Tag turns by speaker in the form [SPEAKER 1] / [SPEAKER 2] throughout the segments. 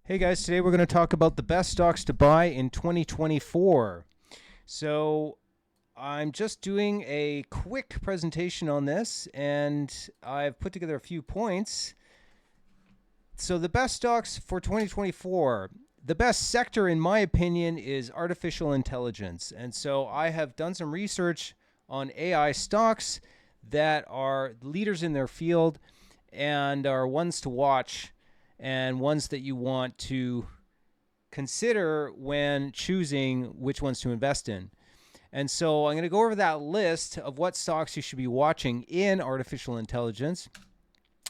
[SPEAKER 1] Hey guys, today we're going to talk about the best stocks to buy in 2024. So I'm just doing a quick presentation on this and I've put together a few points. So the best stocks for 2024, the best sector in my opinion is artificial intelligence. And so I have done some research on AI stocks that are leaders in their field and are ones to watch and ones that you want to consider when choosing which ones to invest in. And so I'm going to go over that list of what stocks you should be watching in artificial intelligence.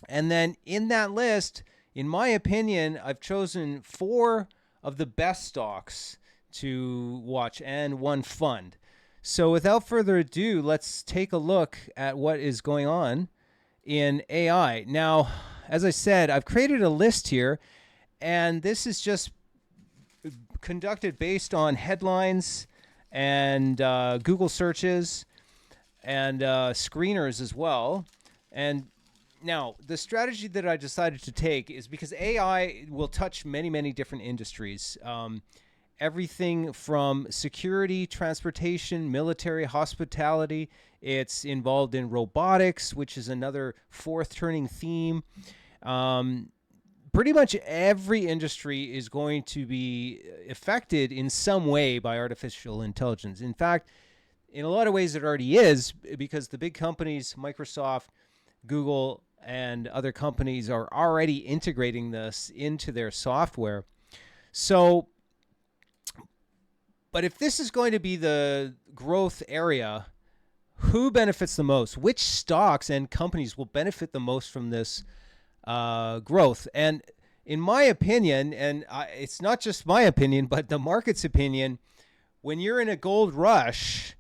[SPEAKER 1] And then in that list, in my opinion, I've chosen 4 of the best stocks to watch and one fund. So without further ado, let's take a look at what is going on in AI. Now, as I said, I've created a list here, and this is just conducted based on headlines and Google searches and screeners as well. And now, the strategy that I decided to take is because AI will touch many, many different industries. Everything from security, transportation, military, hospitality. It's involved in robotics, which is another fourth turning theme. Pretty much every industry is going to be affected in some way by artificial intelligence. In fact, in a lot of ways it already is, because the big companies, Microsoft, Google, and other companies are already integrating this into their software. So, but if this is going to be the growth area, who benefits the most? Which stocks and companies will benefit the most from this growth? And in my opinion, and it's not just my opinion, but the market's opinion, when you're in a gold rush,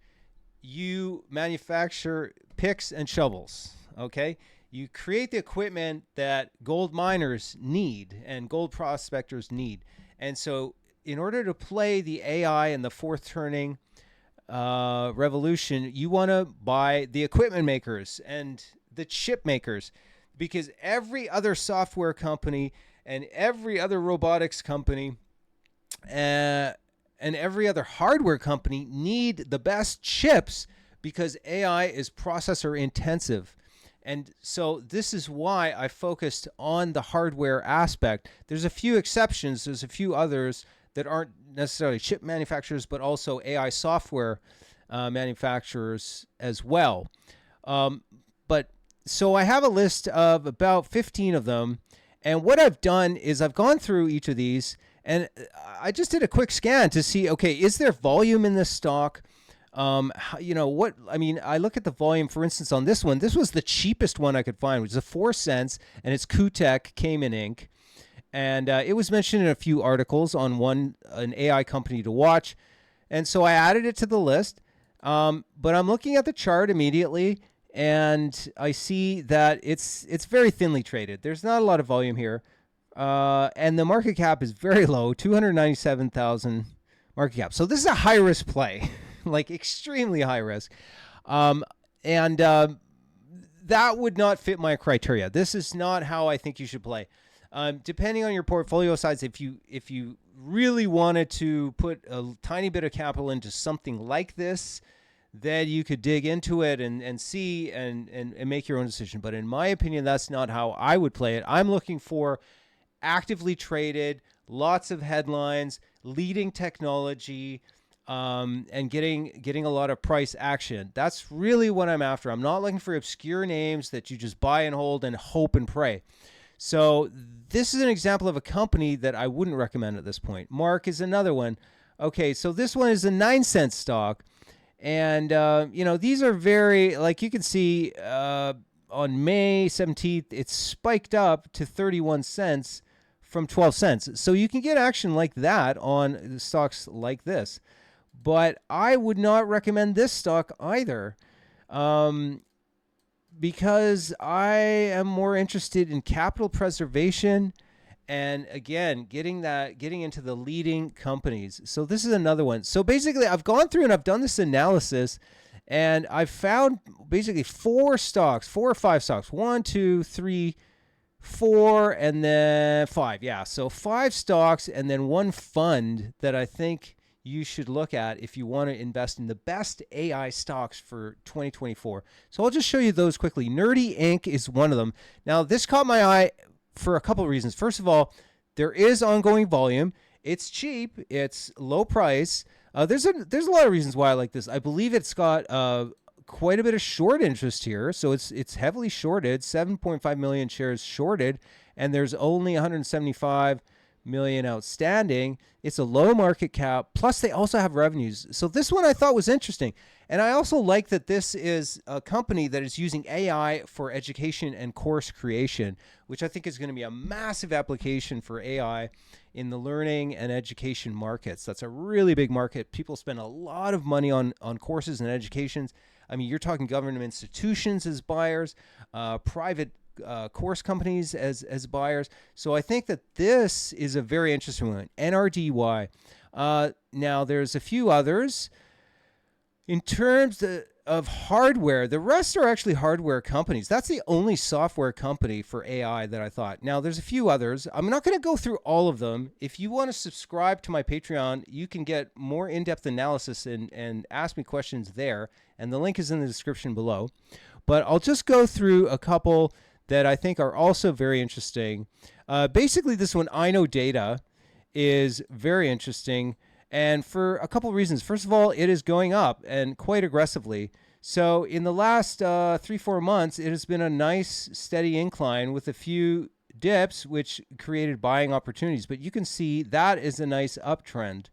[SPEAKER 1] you manufacture picks and shovels, okay? You create the equipment that gold miners need and gold prospectors need. And so in order to play the AI and the fourth turning revolution, you want to buy the equipment makers and the chip makers, because every other software company and every other robotics company and every other hardware company need the best chips, because AI is processor intensive. And so this is why I focused on the hardware aspect. There's a few exceptions. There's a few others that aren't necessarily chip manufacturers, but also AI software manufacturers as well. But so I have a list of about 15 of them. And what I've done is I've gone through each of these and I just did a quick scan to see, okay, is there volume in this stock? I look at the volume, for instance, on this one. This was the cheapest one I could find, which is 4 cents, and it's QTech Cayman Inc. And it was mentioned in a few articles on an AI company to watch. And so I added it to the list. But I'm looking at the chart immediately, and I see that it's very thinly traded. There's not a lot of volume here. And the market cap is very low, 297,000 market cap. So this is a high-risk play, like extremely high risk. That would not fit my criteria. This is not how I think you should play. Depending on your portfolio size, if you really wanted to put a tiny bit of capital into something like this, then you could dig into it and see and make your own decision. But in my opinion, that's not how I would play it. I'm looking for actively traded, lots of headlines, leading technology, and getting a lot of price action. That's really what I'm after. I'm not looking for obscure names that you just buy and hold and hope and pray. So this is an example of a company that I wouldn't recommend at this point. Mark is another one. Okay, so this one is a 9-cent stock. And, these are very, like you can see on May 17th, it's spiked up to 31 cents from 12 cents. So you can get action like that on stocks like this. But I would not recommend this stock either. Because I am more interested in capital preservation and, again, getting into the leading companies. So this is another one. So basically, I've gone through and I've done this analysis, and I've found basically 4 or 5 stocks, 1, 2, 3, 4, and then 5. Yeah, so 5 stocks and then one fund that I think you should look at if you want to invest in the best AI stocks for 2024. So I'll just show you those quickly. Nerdy Inc. is one of them. Now, this caught my eye for a couple of reasons. First of all, there is ongoing volume. It's cheap. It's low price. There's a lot of reasons why I like this. I believe it's got quite a bit of short interest here. So it's heavily shorted, 7.5 million shares shorted, and there's only 175 million outstanding. It's a low market cap. Plus, they also have revenues. So this one I thought was interesting. And I also like that this is a company that is using AI for education and course creation, which I think is going to be a massive application for AI in the learning and education markets. That's a really big market. People spend a lot of money on courses and educations. I mean, you're talking government institutions as buyers, private course companies as buyers. So I think that this is a very interesting one. NRDY. Now, there's a few others. In terms of hardware, the rest are actually hardware companies. That's the only software company for AI that I thought. Now, there's a few others. I'm not going to go through all of them. If you want to subscribe to my Patreon, you can get more in-depth analysis and ask me questions there. And the link is in the description below. But I'll just go through a couple that I think are also very interesting. Basically, this one, I Know Data, is very interesting. And for a couple of reasons. First of all, it is going up and quite aggressively. So in the last 3-4 months, it has been a nice steady incline with a few dips, which created buying opportunities. But you can see that is a nice uptrend.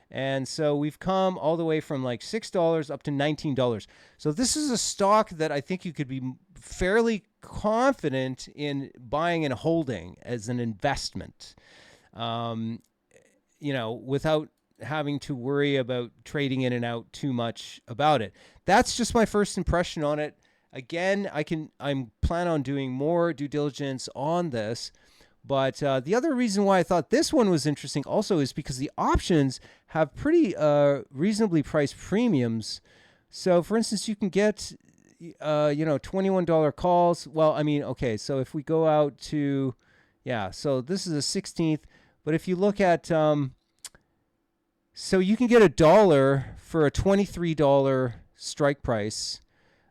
[SPEAKER 1] And so we've come all the way from like $6 up to $19. So this is a stock that I think you could be fairly confident in buying and holding as an investment, without having to worry about trading in and out too much about it. That's just my first impression on it. Again, I'm plan on doing more due diligence on this. But the other reason why I thought this one was interesting also is because the options have pretty reasonably priced premiums. So, for instance, you can get, $21 calls. Well, I mean, okay, so if we go out to, so this is a 16th. But if you look at, so you can get $1 for a $23 strike price,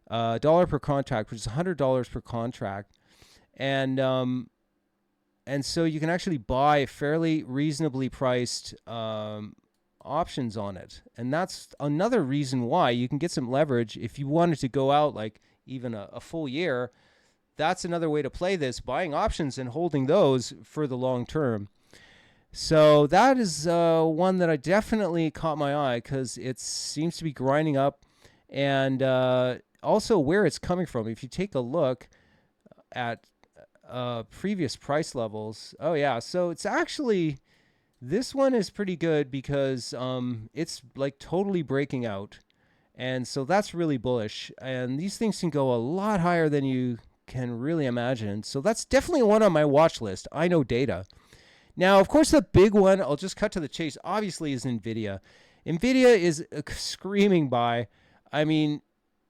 [SPEAKER 1] dollar per contract, which is $100 per contract. And so you can actually buy fairly reasonably priced options on it. And that's another reason why you can get some leverage if you wanted to go out like even a full year. That's another way to play this, buying options and holding those for the long term. So that is one that I definitely caught my eye because it seems to be grinding up, and also where it's coming from. If you take a look at previous price levels. Oh yeah, so it's actually, this one is pretty good because it's like totally breaking out, and so that's really bullish. And these things can go a lot higher than you can really imagine. So that's definitely one on my watch list. I Know Data. Now, of course, the big one, I'll just cut to the chase, obviously, is NVIDIA. NVIDIA is a screaming buy. I mean,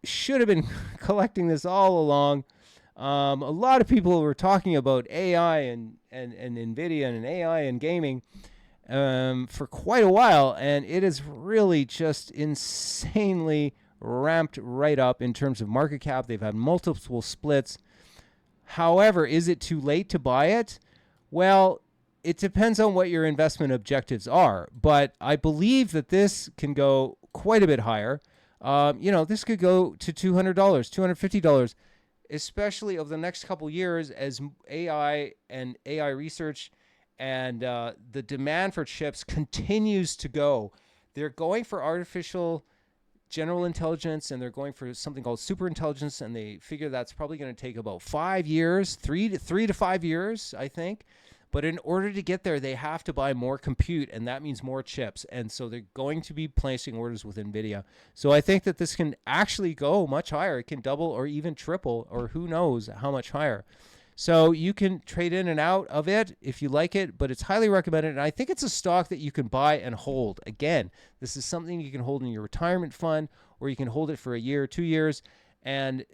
[SPEAKER 1] should have been collecting this all along. A lot of people were talking about AI and NVIDIA and AI and gaming for quite a while, and it is really just insanely ramped right up in terms of market cap. They've had multiple splits. However, is it too late to buy it? Well, it depends on what your investment objectives are, but I believe that this can go quite a bit higher. This could go to $200, $250, especially over the next couple years as AI and AI research and the demand for chips continues to go. They're going for artificial general intelligence, and they're going for something called super intelligence, and they figure that's probably going to take about 5 years, 3 to 5 years, I think. But in order to get there, they have to buy more compute, and that means more chips. And so they're going to be placing orders with NVIDIA. So I think that this can actually go much higher. It can double or even triple, or who knows how much higher. So you can trade in and out of it if you like it, but it's highly recommended. And I think it's a stock that you can buy and hold. Again, this is something you can hold in your retirement fund, or you can hold it for a year, 2 years, and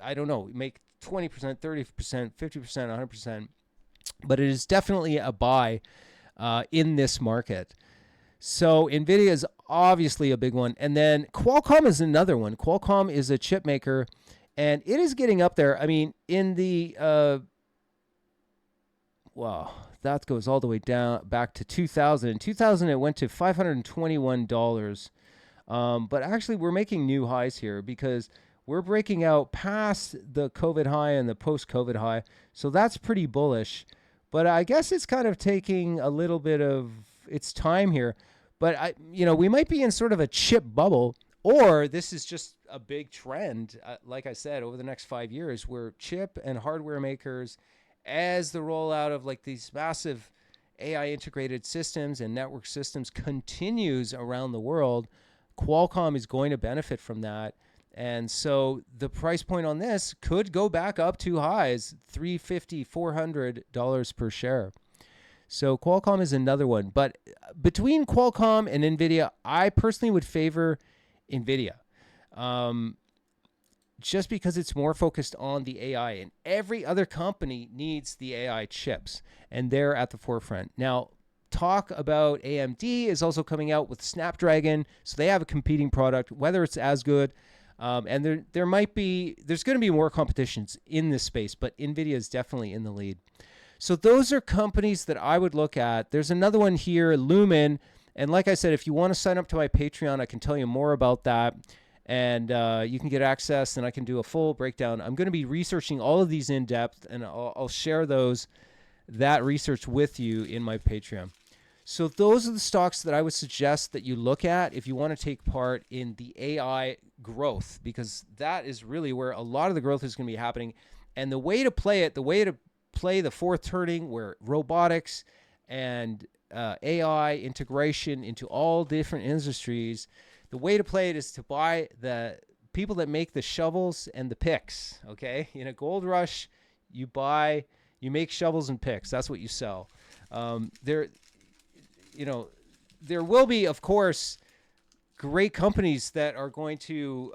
[SPEAKER 1] I don't know, make 20%, 30%, 50%, 100%. But it is definitely a buy in this market. So NVIDIA is obviously a big one. And then Qualcomm is another one. Qualcomm is a chip maker, and it is getting up there. I mean, in the, wow, that goes all the way down back to 2000. In 2000, it went to $521. But actually, we're making new highs here because we're breaking out past the COVID high and the post-COVID high. So that's pretty bullish. But I guess it's kind of taking a little bit of its time here. But we might be in sort of a chip bubble, or this is just a big trend, like I said, over the next 5 years, where chip and hardware makers, as the rollout of like these massive AI integrated systems and network systems continues around the world, Qualcomm is going to benefit from that. And so the price point on this could go back up to highs, $350, $400 per share. So Qualcomm is another one. But between Qualcomm and NVIDIA, I personally would favor NVIDIA. Just because it's more focused on the AI, and every other company needs the AI chips, and they're at the forefront. Now, talk about AMD is also coming out with Snapdragon, so they have a competing product, whether it's as good. And there's going to be more competitions in this space, but NVIDIA is definitely in the lead. So those are companies that I would look at. There's another one here, LUMN. And like I said, if you want to sign up to my Patreon, I can tell you more about that. And you can get access, and I can do a full breakdown. I'm going to be researching all of these in depth, and I'll share that research with you in my Patreon. So those are the stocks that I would suggest that you look at if you want to take part in the AI growth, because that is really where a lot of the growth is going to be happening. And the way to play it, the way to play the fourth turning, where robotics and AI integration into all different industries, the way to play it is to buy the people that make the shovels and the picks. Okay, in a gold rush, you make shovels and picks. That's what you sell. There will be, of course, great companies that are going to,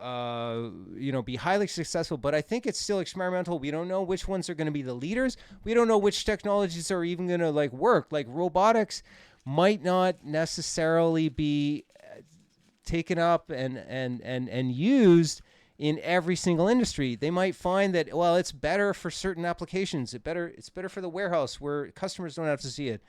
[SPEAKER 1] be highly successful, but I think it's still experimental. We don't know which ones are going to be the leaders. We don't know which technologies are even going to work. Like robotics might not necessarily be taken up and used in every single industry. They might find that, well, it's better for certain applications. It's better for the warehouse where customers don't have to see it.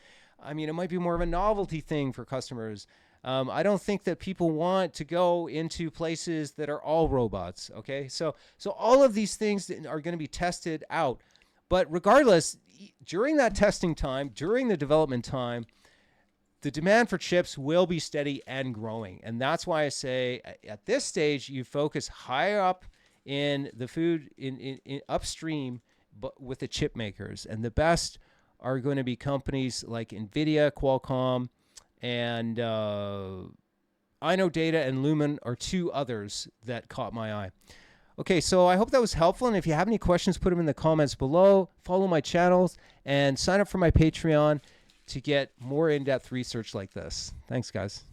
[SPEAKER 1] I mean, it might be more of a novelty thing for customers. I don't think that people want to go into places that are all robots. Okay, so all of these things are going to be tested out. But regardless, during that testing time, during the development time, the demand for chips will be steady and growing. And that's why I say at this stage, you focus higher up in the food, in upstream, but with the chip makers. And the best are going to be companies like NVIDIA, Qualcomm, and I know Data and LUMN are two others that caught my eye. Okay, so I hope that was helpful. And if you have any questions, put them in the comments below. Follow my channels and sign up for my Patreon to get more in-depth research like this. Thanks, guys.